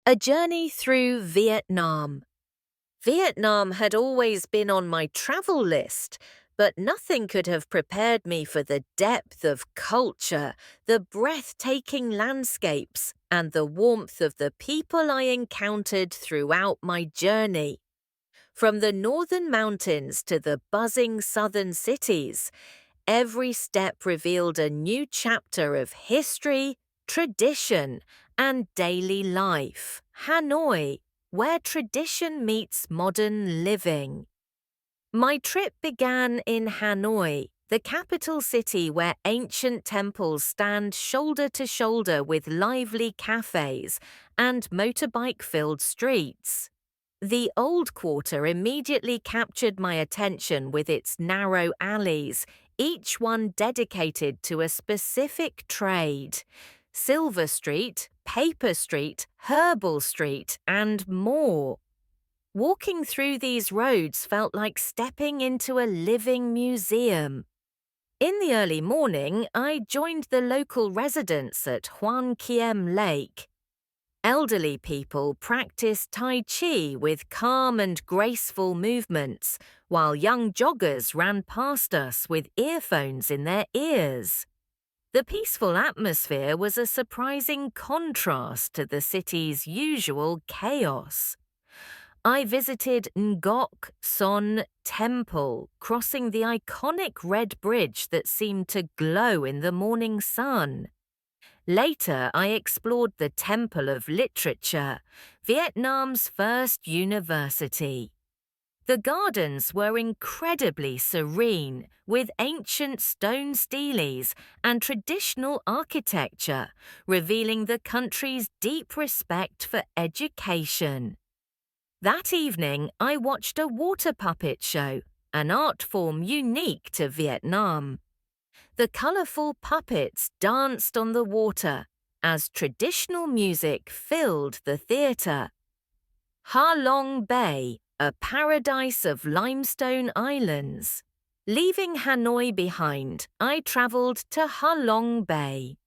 A journey through Vietnam. Vietnam had always been on my travel list, but nothing could have prepared me for the depth of culture, the breathtaking landscapes, and the warmth of the people I encountered throughout my journey. From the northern mountains to the buzzing southern cities, every step revealed a new chapter of history, tradition, and daily life. Hanoi, where tradition meets modern living. My trip began in Hanoi, the capital city where ancient temples stand shoulder to shoulder with lively cafes and motorbike-filled streets. The Old Quarter immediately captured my attention with its narrow alleys, each one dedicated to a specific trade. Silver Street, Paper Street, Herbal Street, and more. Walking through these roads felt like stepping into a living museum. In the early morning, I joined the local residents at Hoan Kiem Lake. Elderly people practiced Tai Chi with calm and graceful movements, while young joggers ran past us with earphones in their ears. The peaceful atmosphere was a surprising contrast to the city's usual chaos. I visited Ngoc Son Temple, crossing the iconic red bridge that seemed to glow in the morning sun. Later, I explored the Temple of Literature, Vietnam's first university. The gardens were incredibly serene, with ancient stone steles and traditional architecture, revealing the country's deep respect for education. That evening, I watched a water puppet show, an art form unique to Vietnam. The colourful puppets danced on the water as traditional music filled the theatre. Ha Long Bay, a paradise of limestone islands. Leaving Hanoi behind, I travelled to Ha Long Bay.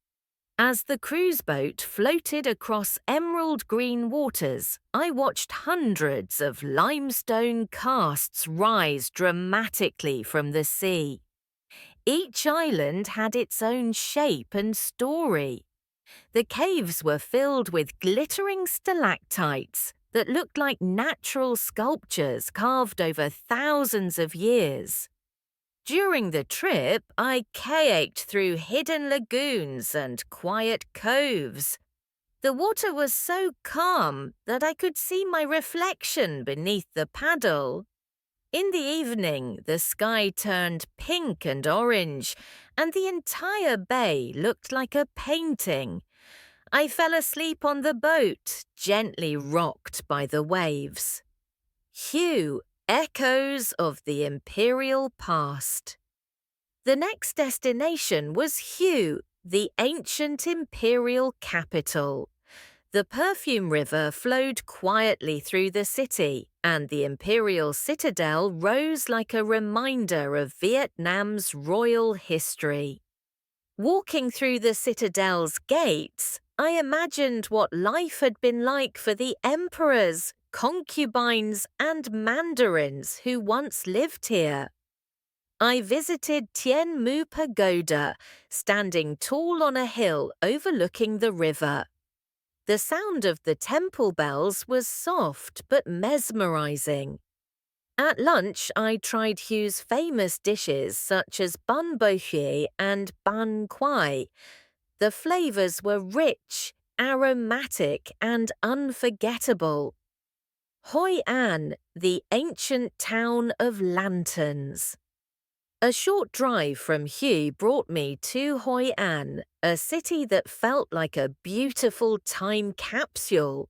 As the cruise boat floated across emerald green waters, I watched hundreds of limestone casts rise dramatically from the sea. Each island had its own shape and story. The caves were filled with glittering stalactites that looked like natural sculptures carved over thousands of years. During the trip, I kayaked through hidden lagoons and quiet coves. The water was so calm that I could see my reflection beneath the paddle. In the evening, the sky turned pink and orange, and the entire bay looked like a painting. I fell asleep on the boat, gently rocked by the waves. Hue, echoes of the imperial past. The next destination was Hue, the ancient imperial capital. The Perfume River flowed quietly through the city, and the imperial citadel rose like a reminder of Vietnam's royal history. Walking through the citadel's gates, I imagined what life had been like for the emperors, concubines, and mandarins who once lived here. I visited Tien Mu Pagoda, standing tall on a hill overlooking the river. The sound of the temple bells was soft but mesmerizing. At lunch, I tried Hugh's famous dishes such as bun bo hue and ban quai. The flavors were rich, aromatic, and unforgettable. Hoi An, the ancient town of lanterns. A short drive from Hue brought me to Hoi An, a city that felt like a beautiful time capsule.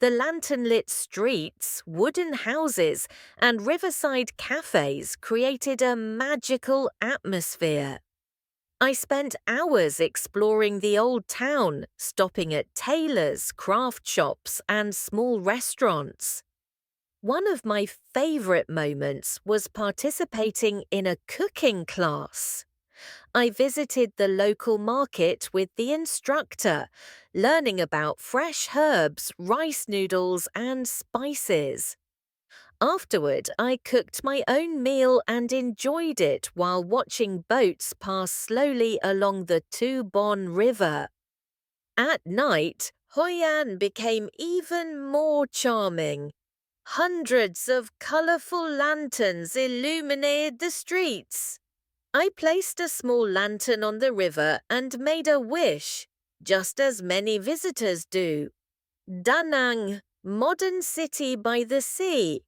The lantern-lit streets, wooden houses, and riverside cafes created a magical atmosphere. I spent hours exploring the old town, stopping at tailors, craft shops, and small restaurants. One of my favorite moments was participating in a cooking class. I visited the local market with the instructor, learning about fresh herbs, rice noodles, and spices. Afterward, I cooked my own meal and enjoyed it while watching boats pass slowly along the Tubon River. At night, Hoi An became even more charming. Hundreds of colorful lanterns illuminated the streets. I placed a small lantern on the river and made a wish, just as many visitors do. Da Nang, modern city by the sea.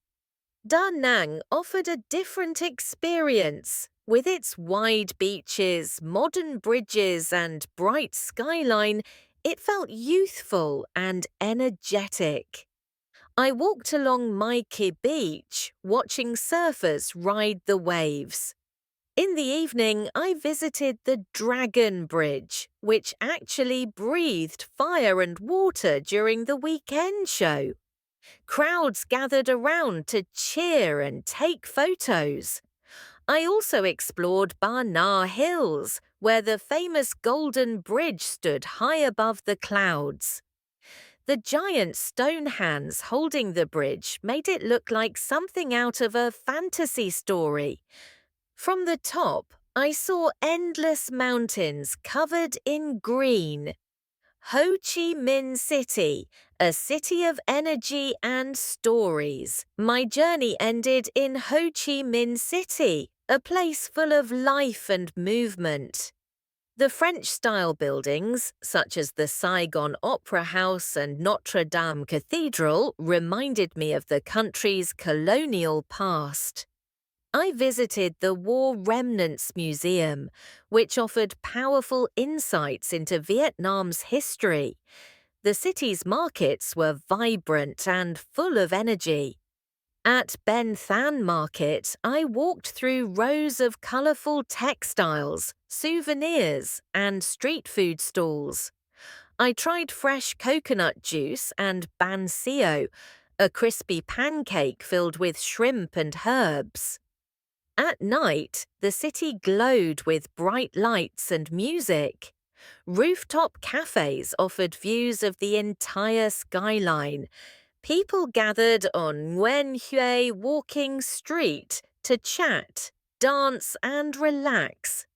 Da Nang offered a different experience. With its wide beaches, modern bridges, and bright skyline, it felt youthful and energetic. I walked along Maiki Beach, watching surfers ride the waves. In the evening, I visited the Dragon Bridge, which actually breathed fire and water during the weekend show. Crowds gathered around to cheer and take photos. I also explored Barnar Hills, where the famous Golden Bridge stood high above the clouds. The giant stone hands holding the bridge made it look like something out of a fantasy story. From the top, I saw endless mountains covered in green. Ho Chi Minh City, a city of energy and stories. My journey ended in Ho Chi Minh City, a place full of life and movement. The French-style buildings, such as the Saigon Opera House and Notre Dame Cathedral, reminded me of the country's colonial past. I visited the War Remnants Museum, which offered powerful insights into Vietnam's history. The city's markets were vibrant and full of energy. At Ben Than Market, I walked through rows of colorful textiles, souvenirs, and street food stalls. I tried fresh coconut juice and ban sio, a crispy pancake filled with shrimp and herbs. At night, the city glowed with bright lights and music. Rooftop cafes offered views of the entire skyline. People gathered on Nguyen Hue Walking Street to chat, dance, and relax.